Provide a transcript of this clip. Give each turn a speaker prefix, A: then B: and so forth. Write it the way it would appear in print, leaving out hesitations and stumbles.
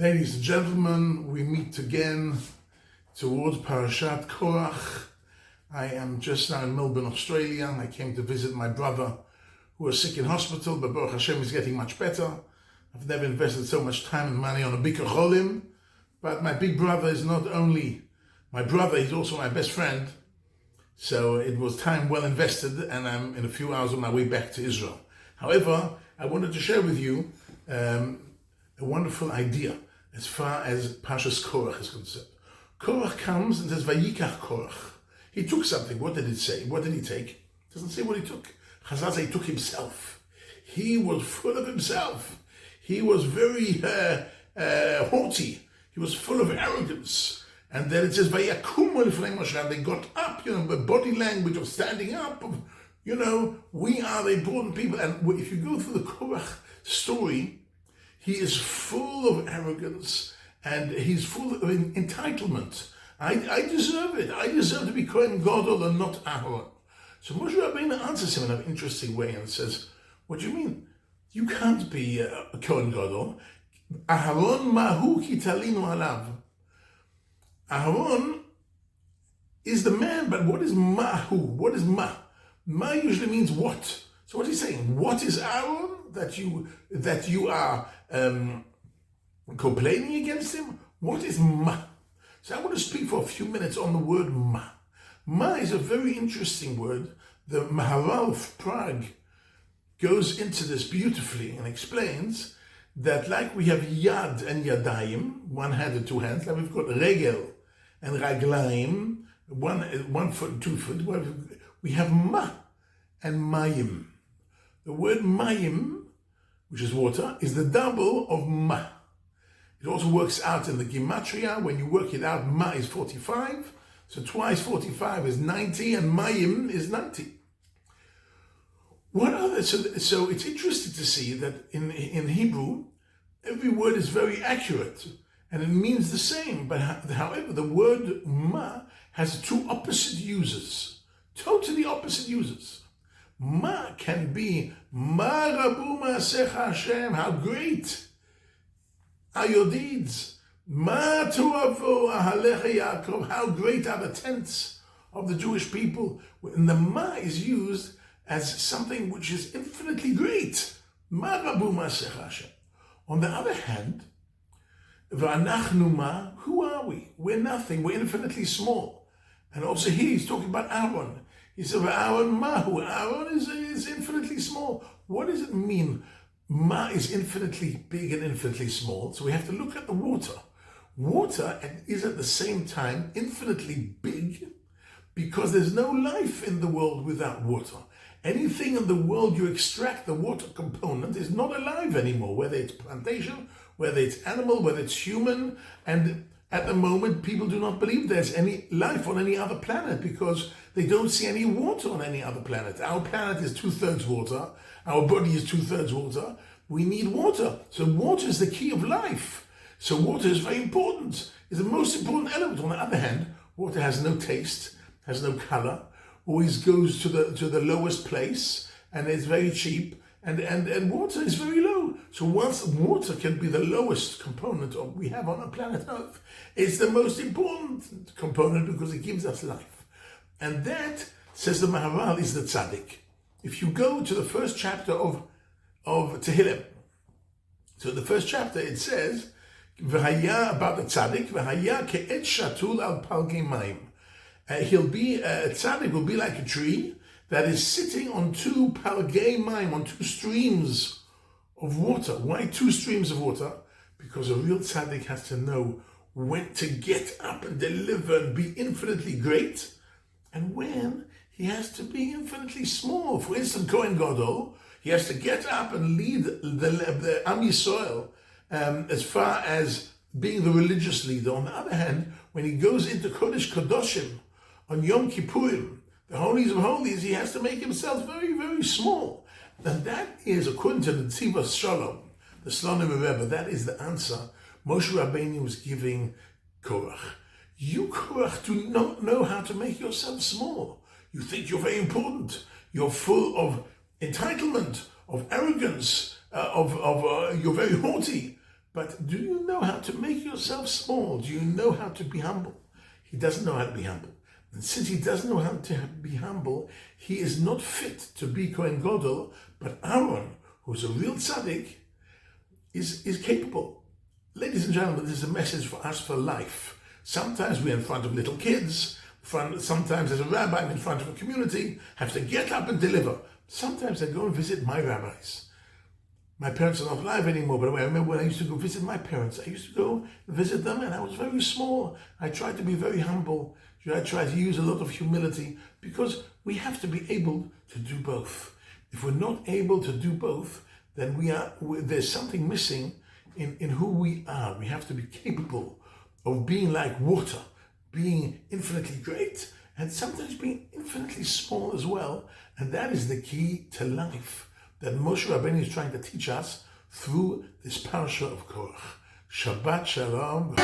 A: Ladies and gentlemen, we meet again towards Parashat Korach. I am just now in Melbourne, Australia. I came to visit my brother who was sick in hospital, but Baruch Hashem is getting much better. I've never invested so much time and money on a Bikur Cholim, but my big brother is not only my brother, he's also my best friend. So it was time well invested, and I'm in a few hours on my way back to Israel. However, I wanted to share with you a wonderful idea as far as Parshas Korach is concerned. Korach comes and says, Vayikach Korach. He took something. What did it say? What did he take? It doesn't say what he took. Chazal say he took himself. He was full of himself. He was very haughty. He was full of arrogance. And then it says, Vayakum lifnei Moshe. And they got up, the body language of standing up, we are the important people. And if you go through the Korach story, he is full of arrogance and he's full of entitlement. I deserve it. I deserve to be Kohen Gadol and not Aaron. So Moshe Rabbeinu answers him in an interesting way and says, what do you mean? You can't be a Kohen Gadol. Aaron mahu ki talinu alav. Aaron is the man, but what is mahu? What is ma? Ma usually means what. So what he's saying, what is Aaron that you are complaining against him? What is ma? So I want to speak for a few minutes on the word ma. Ma is a very interesting word. The Maharal of Prague goes into this beautifully and explains that like we have yad and yadayim, one hand and two hands, like we've got regel and raglaim, one foot and 2 foot, we have ma and mayim. The word mayim, which is water, is the double of ma. It also works out in the Gematria. When you work it out, ma is 45. So twice 45 is 90, and mayim is 90. What other? So it's interesting to see that in Hebrew, every word is very accurate, and it means the same. But however, the word ma has two opposite uses, totally opposite uses. Ma can be Ma Rabu Ma'asecha Hashem, how great are your deeds. Ma Tu'avo Ahalecha Yaakov, how great are the tents of the Jewish people. And the Ma is used as something which is infinitely great. Ma Rabu Ma'asecha Hashem. On the other hand, V'anachnu Ma, who are we? We're nothing, we're infinitely small. And also here he's talking about Aaron. He said, Aaron mahu. Aaron is infinitely small. What does it mean? Ma is infinitely big and infinitely small. So we have to look at the water. Water is at the same time infinitely big because there's no life in the world without water. Anything in the world you extract the water component is not alive anymore, whether it's plantation, whether it's animal, whether it's human. And at the moment, people do not believe there's any life on any other planet because they don't see any water on any other planet. Our planet is 2/3 water. Our body is 2/3 water. We need water. So water is the key of life. So water is very important. It's the most important element. On the other hand, water has no taste, has no color, always goes to the lowest place, and it's very cheap. And water is very low. So once water can be the lowest component we have on our planet Earth, it's the most important component because it gives us life. And that, says the Maharal, is the tzaddik. If you go to the first chapter of Tehillim, so the first chapter it says, V'haya, about the tzaddik, V'haya ke'et shatul al palgei mayim. He'll be, a tzaddik will be like a tree that is sitting on 2 palgei mayim, on 2 streams of water. Why 2 streams of water? Because a real tzaddik has to know when to get up and deliver and be infinitely great, and when he has to be infinitely small. For instance, Kohen Gadol, he has to get up and lead the Am Yisrael as far as being the religious leader. On the other hand, when he goes into Kodesh Kodoshim on Yom Kippurim, the holies of holies, he has to make himself very, very small. And that is, according to the Tzivas Shalom, the Slonim Rebbe, that is the answer Moshe Rabbeinu was giving Korach. You, Korach, do not know how to make yourself small. You think you're very important. You're full of entitlement, of arrogance, you're very haughty. But do you know how to make yourself small? Do you know how to be humble? He doesn't know how to be humble. And since he doesn't know how to be humble, he is not fit to be Kohen Gadol, but Aaron, who's a real tzaddik, is capable. Ladies and gentlemen, this is a message for us for life. Sometimes we're in front of little kids. Sometimes as a rabbi, I'm in front of a community, have to get up and deliver. Sometimes I go and visit my rabbis. My parents are not alive anymore, but I remember when I used to go visit my parents. I used to go and visit them, and I was very small. I tried to be very humble. I tried to use a lot of humility, because we have to be able to do both. If we're not able to do both, then there's something missing in who we are. We have to be capable of being like water, being infinitely great, and sometimes being infinitely small as well. And that is the key to life that Moshe Rabbeinu is trying to teach us through this parasha of Korach. Shabbat Shalom.